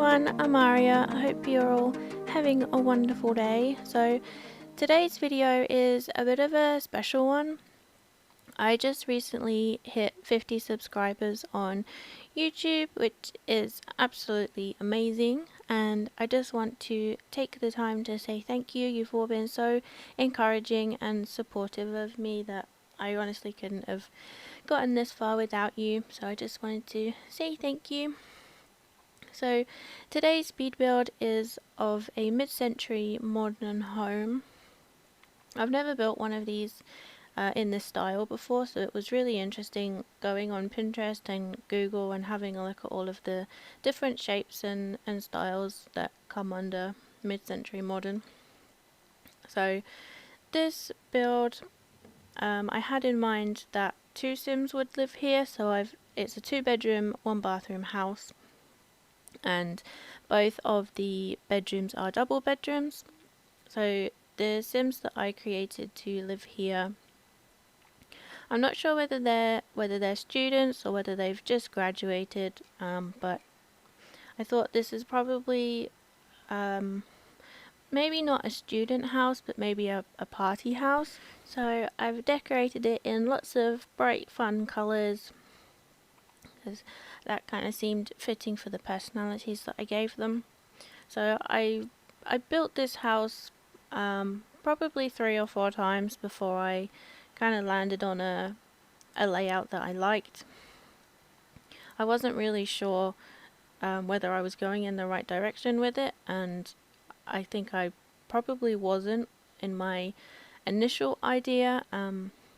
everyone, I'm Aria. I hope you're all having a wonderful day. So today's video is a bit of a special one. I just recently hit 50 subscribers on YouTube, which is absolutely amazing, and I just want to take the time to say thank you. You've all been so encouraging and supportive of me that I honestly couldn't have gotten this far without you, so I just wanted to say thank you. So today's speed build is of a mid-century modern home. I've never built one of these in this style before, so it was really interesting going on Pinterest and Google and having a look at all of the different shapes and styles that come under mid-century modern. So this build, I had in mind that 2 Sims would live here, so it's a 2-bedroom, 1-bathroom house, and both of the bedrooms are double bedrooms. So the Sims that I created to live here, I'm not sure whether they're students or whether they've just graduated, but I thought this is probably maybe not a student house, but maybe a party house. So I've decorated it in lots of bright fun colours, because that kind of seemed fitting for the personalities that I gave them. So I built this house probably 3 or 4 times before I kind of landed on a layout that I liked. I wasn't really sure whether I was going in the right direction with it, and I think I probably wasn't in my initial idea,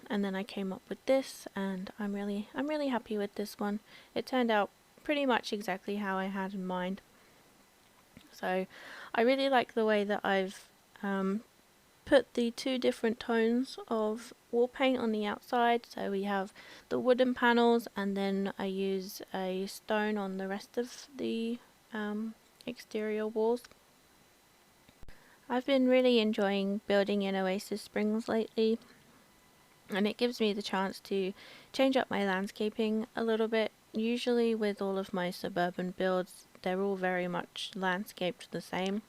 and then I came up with this, and I'm really happy with this one. It turned out pretty much exactly how I had in mind. So I really like the way that I've put the 2 different tones of wall paint on the outside. So we have the wooden panels, and then I use a stone on the rest of the exterior walls. I've been really enjoying building in Oasis Springs lately, and it gives me the chance to change up my landscaping a little bit. Usually with all of my suburban builds, they're all very much landscaped the same,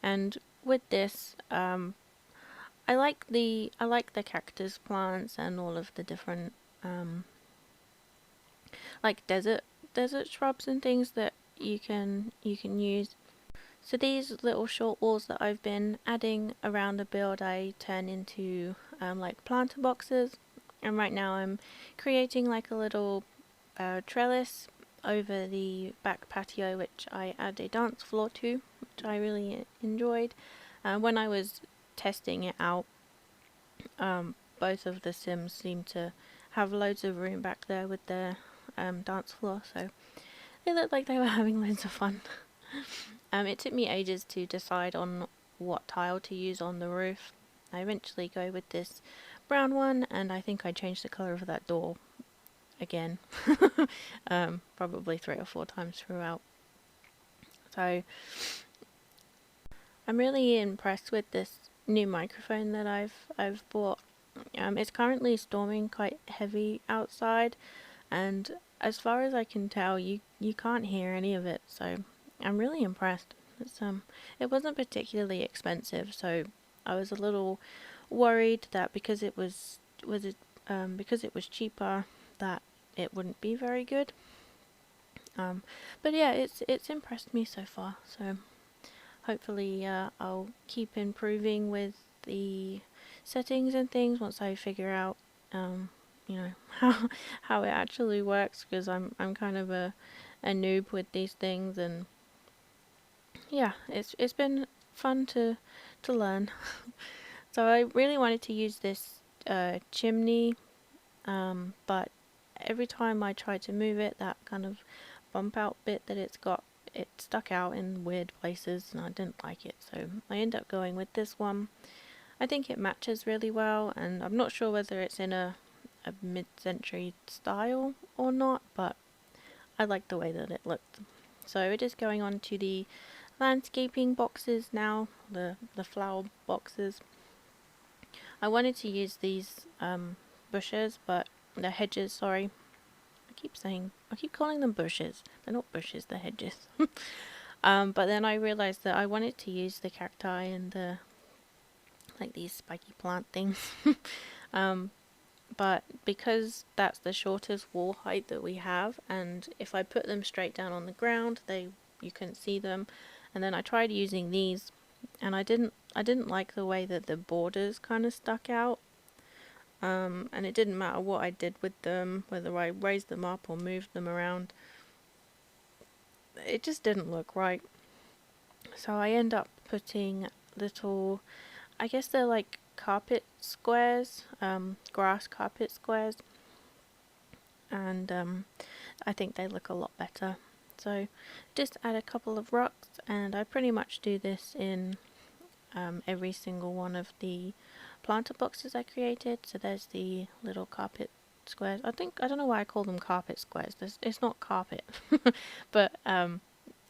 and with this I like the cactus plants and all of the different like desert shrubs and things that you can use. So these little short walls that I've been adding around the build, I turn into like planter boxes, and right now I'm creating like a little trellis over the back patio, which I add a dance floor to, which I really enjoyed. When I was testing it out, both of the Sims seemed to have loads of room back there with their dance floor, so they looked like they were having loads of fun. It took me ages to decide on what tile to use on the roof. I eventually go with this brown one, and I think I changed the colour of that door again, probably 3 or 4 times throughout. So I'm really impressed with this new microphone that I've bought. It's currently storming quite heavy outside, and as far as I can tell, you can't hear any of it, so I'm really impressed. It wasn't particularly expensive, so I was a little worried that because it was cheaper, that it wouldn't be very good. But yeah, it's impressed me so far. So hopefully I'll keep improving with the settings and things once I figure out you know, how it actually works, because I'm kind of a noob with these things, and yeah, it's been fun to learn. So I really wanted to use this chimney, but every time I tried to move it, that kind of bump out bit that it's got, it stuck out in weird places, and I didn't like it, so I ended up going with this one. I think it matches really well, and I'm not sure whether it's in a mid-century style or not, but I like the way that it looked. So it is going on to the landscaping boxes now, the flower boxes. I wanted to use these bushes, but the hedges, sorry. I keep calling them bushes. They're not bushes, they're hedges. But then I realized that I wanted to use the cacti and the like these spiky plant things. um, but because that's the shortest wall height that we have, and if I put them straight down on the ground, you couldn't see them. And then I tried using these, and I didn't like the way that the borders kind of stuck out. And it didn't matter what I did with them, whether I raised them up or moved them around. It just didn't look right. So I end up putting little, I guess they're like carpet squares, grass carpet squares, and I think they look a lot better. So just add a couple of rocks, and I pretty much do this in every single one of the planter boxes I created. So there's the little carpet squares. I don't know why I call them carpet squares. It's not carpet, but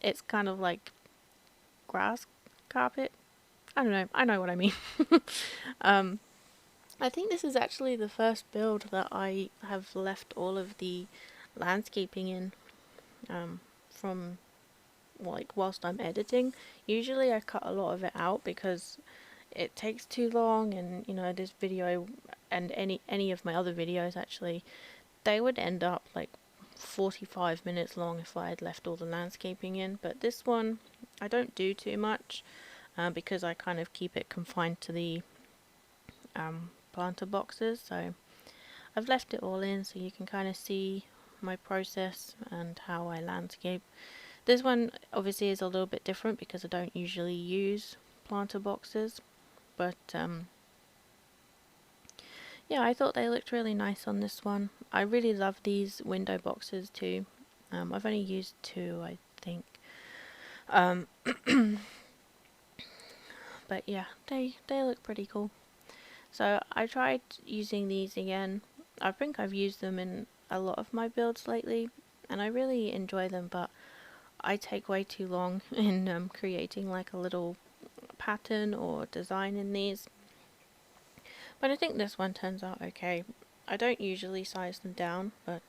it's kind of like grass carpet. I don't know. I know what I mean. I think this is actually the first build that I have left all of the landscaping in from like whilst I'm editing. Usually I cut a lot of it out because it takes too long, and you know, this video and any of my other videos actually, they would end up like 45 minutes long if I had left all the landscaping in. But this one I don't do too much because I kind of keep it confined to the planter boxes. So I've left it all in so you can kind of see my process and how I landscape. This one obviously is a little bit different because I don't usually use planter boxes, but yeah, I thought they looked really nice on this one. I really love these window boxes too. I've only used 2, I think. But yeah, they look pretty cool. So I tried using these again. I think I've used them in a lot of my builds lately, and I really enjoy them, but I take way too long in creating like a little pattern or design in these. But I think this one turns out okay. I don't usually size them down, but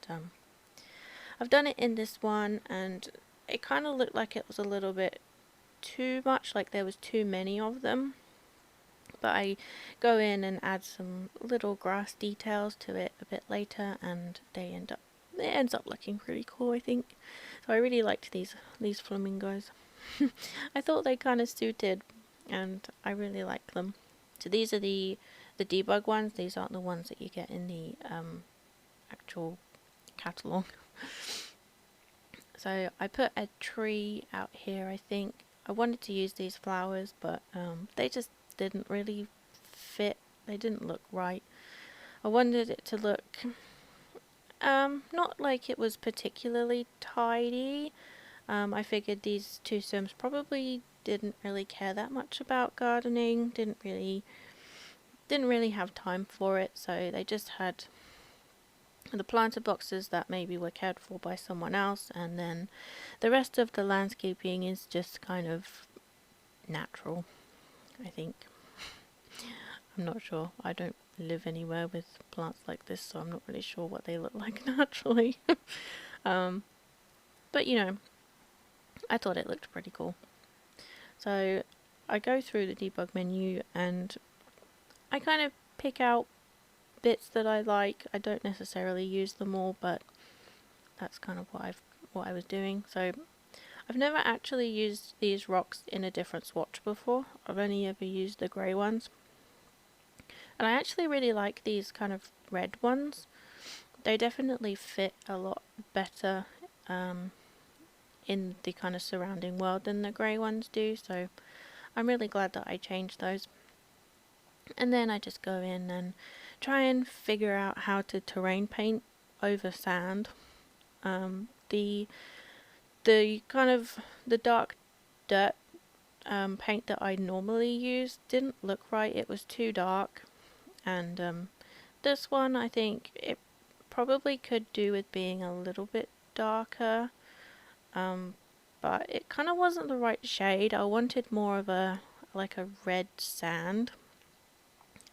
I've done it in this one, and it kind of looked like it was a little bit too much, like there was too many of them. But I go in and add some little grass details to it a bit later, and it ends up looking pretty cool, I think. So I really liked these flamingos. I thought they kind of suited, and I really like them. So these are the debug ones. These aren't the ones that you get in the actual catalogue. So I put a tree out here, I think. I wanted to use these flowers, but they just didn't really fit. They didn't look right. I wanted it to look not like it was particularly tidy. I figured these 2 Sims probably didn't really care that much about gardening, didn't really have time for it, so they just had the planter boxes that maybe were cared for by someone else, and then the rest of the landscaping is just kind of natural, I think. I'm not sure. I don't live anywhere with plants like this, so I'm not really sure what they look like naturally. But you know, I thought it looked pretty cool. So I go through the debug menu and I kind of pick out bits that I like. I don't necessarily use them all, but that's kind of what I was doing. So I've never actually used these rocks in a different swatch before. I've only ever used the grey ones. And I actually really like these kind of red ones. They definitely fit a lot better in the kind of surrounding world than the grey ones do. So I'm really glad that I changed those. And then I just go in and try and figure out how to terrain paint over sand. The kind of the dark dirt paint that I normally use didn't look right. It was too dark, and this one I think it probably could do with being a little bit darker, but it kind of wasn't the right shade. I wanted more of a red sand,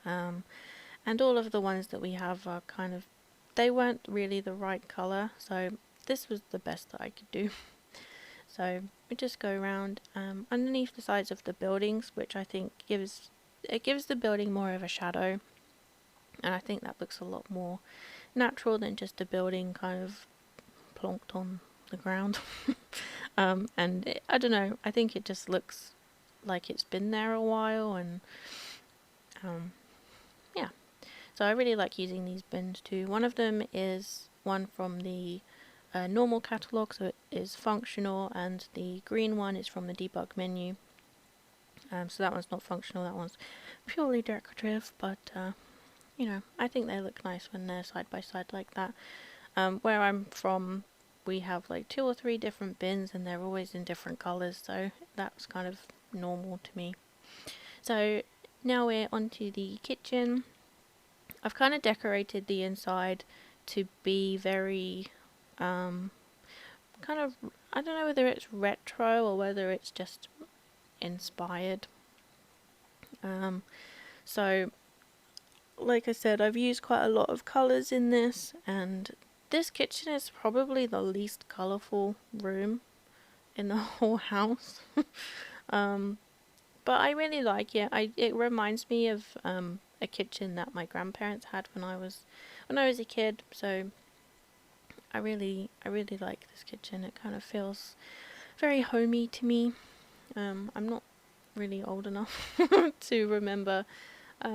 and all of the ones that we have are kind of, they weren't really the right color, so this was the best that I could do. So we just go around underneath the sides of the buildings, which I think gives the building more of a shadow, and I think that looks a lot more natural than just a building kind of plonked on the ground. I don't know, I think it just looks like it's been there a while, and yeah. So I really like using these bins too. One of them is one from the normal catalog, so it is functional, and the green one is from the debug menu. So that one's not functional, that one's purely decorative, but you know, I think they look nice when they're side by side like that. Where I'm from, we have like 2 or 3 different bins, and they're always in different colours, so that's kind of normal to me. So now we're onto the kitchen. I've kind of decorated the inside to be very kind of, I don't know whether it's retro or whether it's just inspired. So like I said, I've used quite a lot of colours in this, and this kitchen is probably the least colourful room in the whole house. But I really like it. It reminds me of a kitchen that my grandparents had when I was a kid. So I really like this kitchen. It kind of feels very homey to me. I'm not really old enough to remember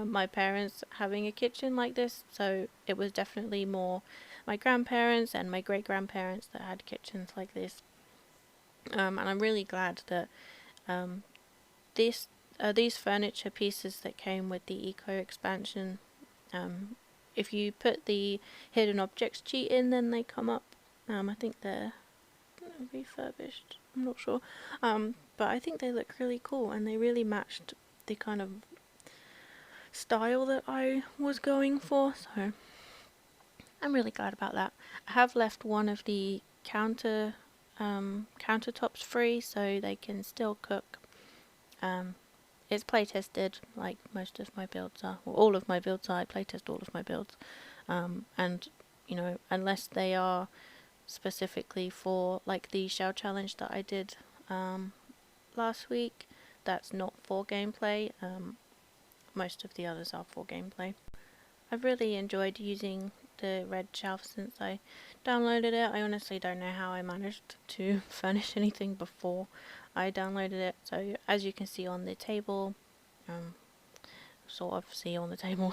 my parents having a kitchen like this, so it was definitely more my grandparents and my great grandparents that had kitchens like this. And I'm really glad that these furniture pieces that came with the eco expansion, if you put the hidden objects cheat in, then they come up. I think they're refurbished, I'm not sure, but I think they look really cool, and they really matched the kind of style that I was going for, so I'm really glad about that. I have left one of the countertops free, so they can still cook. It's play tested, like most of my builds are. Well, all of my builds are. I play test all of my builds, and you know, unless they are specifically for like the shell challenge that I did last week, that's not for gameplay. Most of the others are for gameplay. I've really enjoyed using the red shelf since I downloaded it. I honestly don't know how I managed to furnish anything before I downloaded it. So as you can see on the table, sort of see on the table,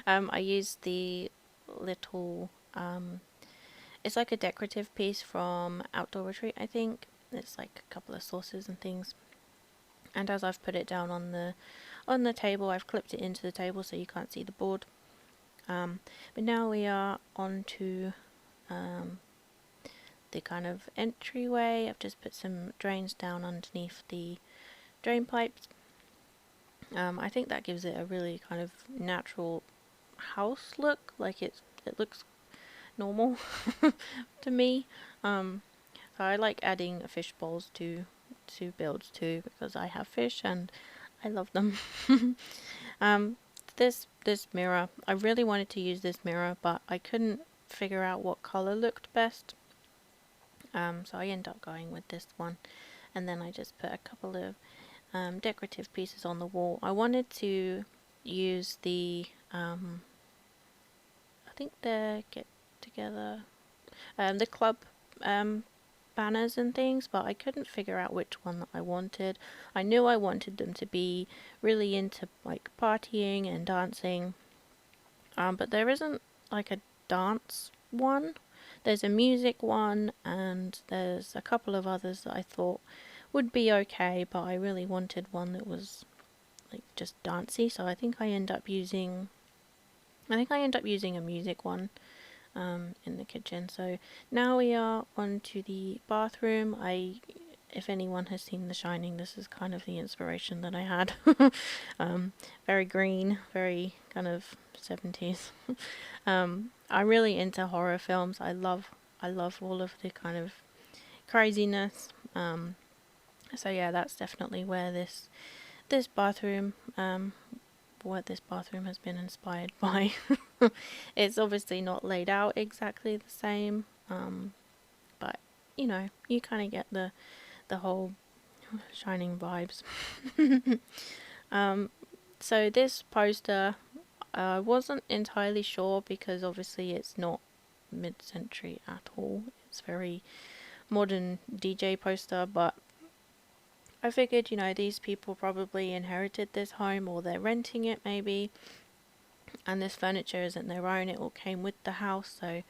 I used the little, it's like a decorative piece from Outdoor Retreat, I think. It's like a couple of saucers and things. And as I've put it down on the table, I've clipped it into the table so you can't see the board. But now we are on to the kind of entryway. I've just put some drains down underneath the drain pipes. I think that gives it a really kind of natural house look, like it looks normal to me. So I like adding fish bowls to builds too, because I have fish and I love them. This mirror, I really wanted to use this mirror, but I couldn't figure out what color looked best. So I ended up going with this one, and then I just put a couple of decorative pieces on the wall. I wanted to use the I think they're Get Together, the club banners and things, but I couldn't figure out which one that I wanted. I knew I wanted them to be really into like partying and dancing, but there isn't like a dance one. There's a music one, and there's a couple of others that I thought would be okay, but I really wanted one that was like just dancey, so I think I end up using a music one in the kitchen. So now we are on to the bathroom. If anyone has seen The Shining, this is kind of the inspiration that I had. Very green, very kind of 70s. I'm really into horror films. I love all of the kind of craziness. So yeah, that's definitely where this bathroom what this bathroom has been inspired by. It's obviously not laid out exactly the same, but you know, you kind of get the the whole Shining vibes. So this poster, I wasn't entirely sure because obviously it's not mid-century at all. It's very modern DJ poster, but I figured, you know, these people probably inherited this home or they're renting it maybe, and this furniture isn't their own, it all came with the house, so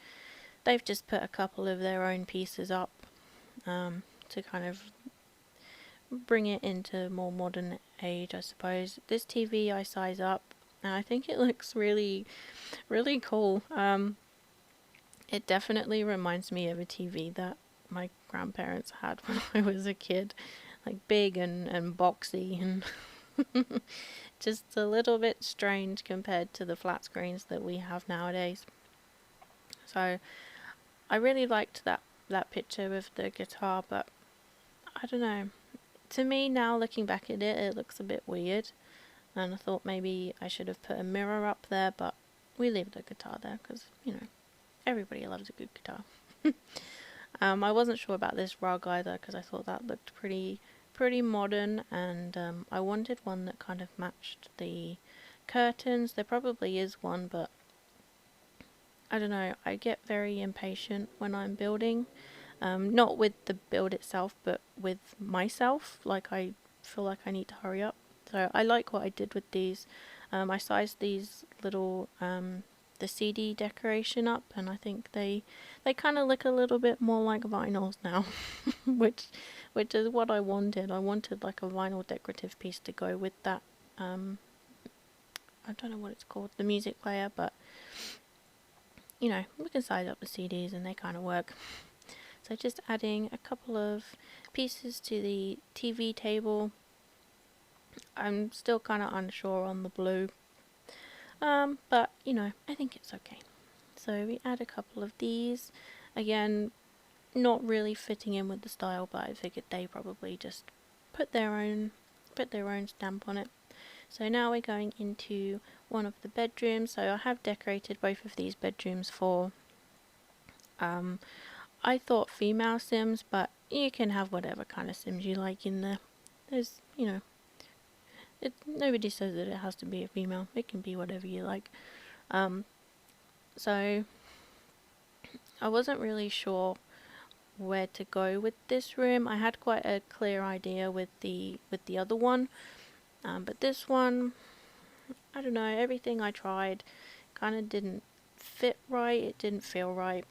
they've just put a couple of their own pieces up to kind of bring it into more modern age, I suppose. This TV I size up, and I think it looks really, really cool. It definitely reminds me of a TV that my grandparents had when I was a kid, like big and boxy and just a little bit strange compared to the flat screens that we have nowadays. So I really liked that picture with the guitar, but I don't know. To me now, looking back at it, it looks a bit weird, and I thought maybe I should have put a mirror up there, but we leave the guitar there because, you know, everybody loves a good guitar. I wasn't sure about this rug either because I thought that looked pretty modern, and I wanted one that kind of matched the curtains. There probably is one, but I don't know, I get very impatient when I'm building. Not with the build itself, but with myself. Like, I feel like I need to hurry up. So I like what I did with these. I sized these little the CD decoration up, and I think they kind of look a little bit more like vinyls now, which is what I wanted. I wanted like a vinyl decorative piece to go with that. I don't know what it's called, the music player, but you know, we can size up the CDs and they kind of work. So just adding a couple of pieces to the TV table. I'm still kind of unsure on the blue, but you know, I think it's okay. So we add a couple of these. Again, not really fitting in with the style, but I figured they probably just put their own stamp on it. So now we're going into one of the bedrooms. So I have decorated both of these bedrooms for I thought female Sims, but you can have whatever kind of Sims you like in there. There's, you know, nobody says that it has to be a female. It can be whatever you like. So I wasn't really sure where to go with this room. I had quite a clear idea with the other one, but this one, I don't know. Everything I tried kind of didn't fit right. It didn't feel right.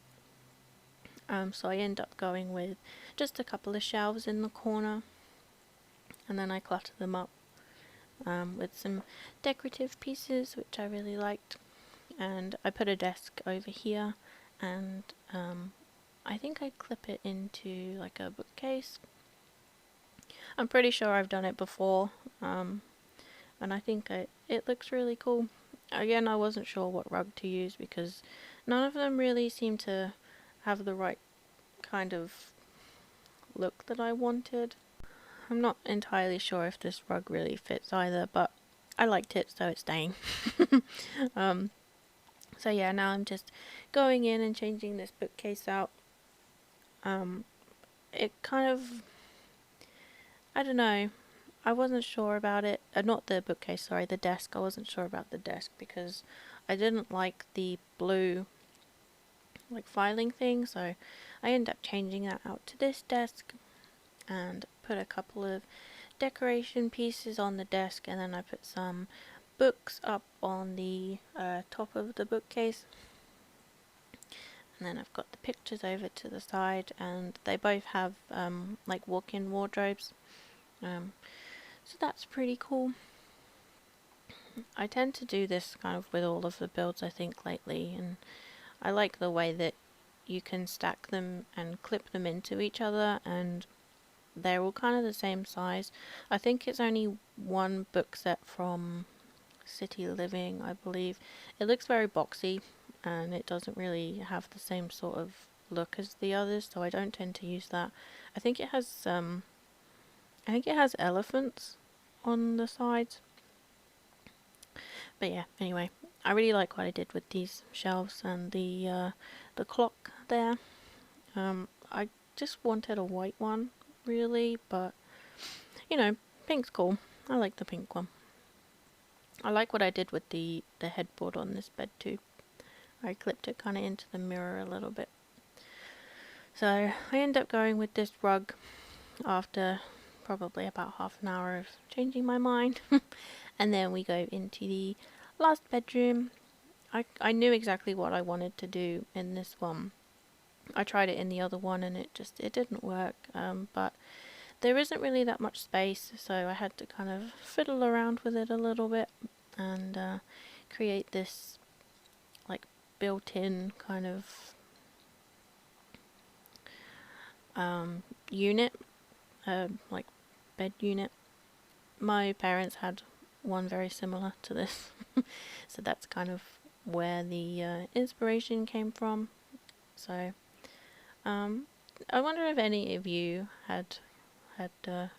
So I end up going with just a couple of shelves in the corner, and then I clutter them up with some decorative pieces which I really liked, and I put a desk over here, and I think I clip it into like a bookcase. I'm pretty sure I've done it before, and I think it looks really cool. Again, I wasn't sure what rug to use because none of them really seem to have the right kind of look that I wanted. I'm not entirely sure if this rug really fits either, but I liked it, so it's staying. So yeah, now I'm just going in and changing this bookcase out. It kind of, I don't know, I wasn't sure about it. Not the bookcase, sorry, the desk. I wasn't sure about the desk because I didn't like the blue like filing thing, so I ended up changing that out to this desk and put a couple of decoration pieces on the desk, and then I put some books up on the top of the bookcase, and then I've got the pictures over to the side, and they both have like walk-in wardrobes, so that's pretty cool. I tend to do this kind of with all of the builds I think lately, and I like the way that you can stack them and clip them into each other, and they're all kind of the same size. I think it's only one book set from City Living, I believe. It looks very boxy, and it doesn't really have the same sort of look as the others, so I don't tend to use that. I think it has elephants on the sides. But yeah, anyway, I really like what I did with these shelves and the clock there. I just wanted a white one, really, but you know, pink's cool. I like the pink one. I like what I did with the headboard on this bed too. I clipped it kind of into the mirror a little bit. So I end up going with this rug after probably about half an hour of changing my mind. And then we go into the last bedroom. I knew exactly what I wanted to do in this one. I tried it in the other one and it didn't work. But there isn't really that much space, so I had to kind of fiddle around with it a little bit and create this like built-in kind of unit, like bed unit. My parents had one very similar to this, so that's kind of where the inspiration came from. So I wonder if any of you had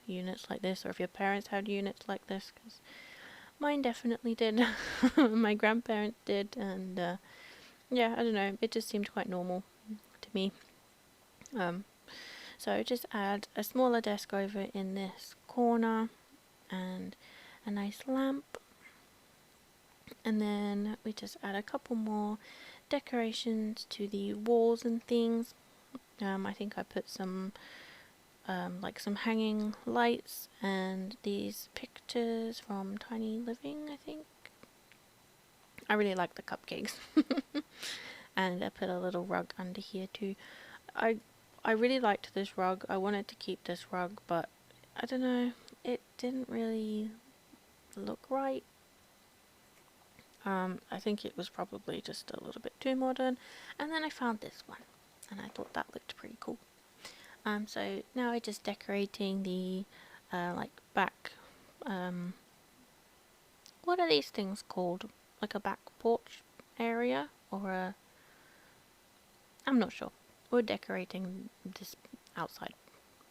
units like this, or if your parents had units like this, because mine definitely did. My grandparents did, and yeah, I don't know, it just seemed quite normal to me. So just add a smaller desk over in this corner and a nice lamp, and then we just add a couple more decorations to the walls and things. I think I put some like some hanging lights and these pictures from Tiny Living, I think. I really like the cupcakes. And I put a little rug under here too. I really liked this rug. I wanted to keep this rug, but I don't know, it didn't really look right. I think it was probably just a little bit too modern. And then I found this one, and I thought that looked pretty cool. So now I'm just decorating the like back. What are these things called? Like a back porch area, or a? I'm not sure. We're decorating this outside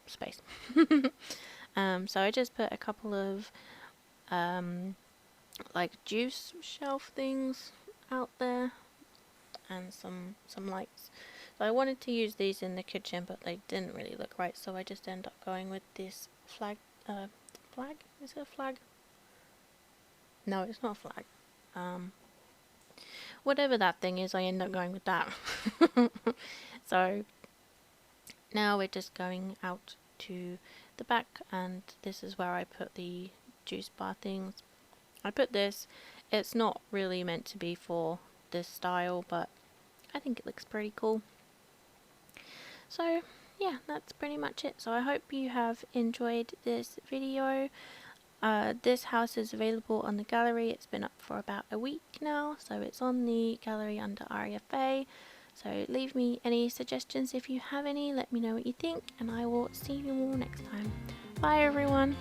space. So I just put a couple of like juice shelf things out there and some lights. So I wanted to use these in the kitchen, but they didn't really look right, so I just ended up going with this flag. Flag? Is it a flag? No, it's not a flag. Whatever that thing is, I end up going with that. So now we're just going out to the back, and this is where I put the juice bar things. I put this, it's not really meant to be for this style, but I think it looks pretty cool. So yeah, that's pretty much it. So I hope you have enjoyed this video. This house is available on the gallery. It's been up for about a week now, so it's on the gallery under RFA. So leave me any suggestions if you have any. Let me know what you think, and I will see you all next time. Bye everyone.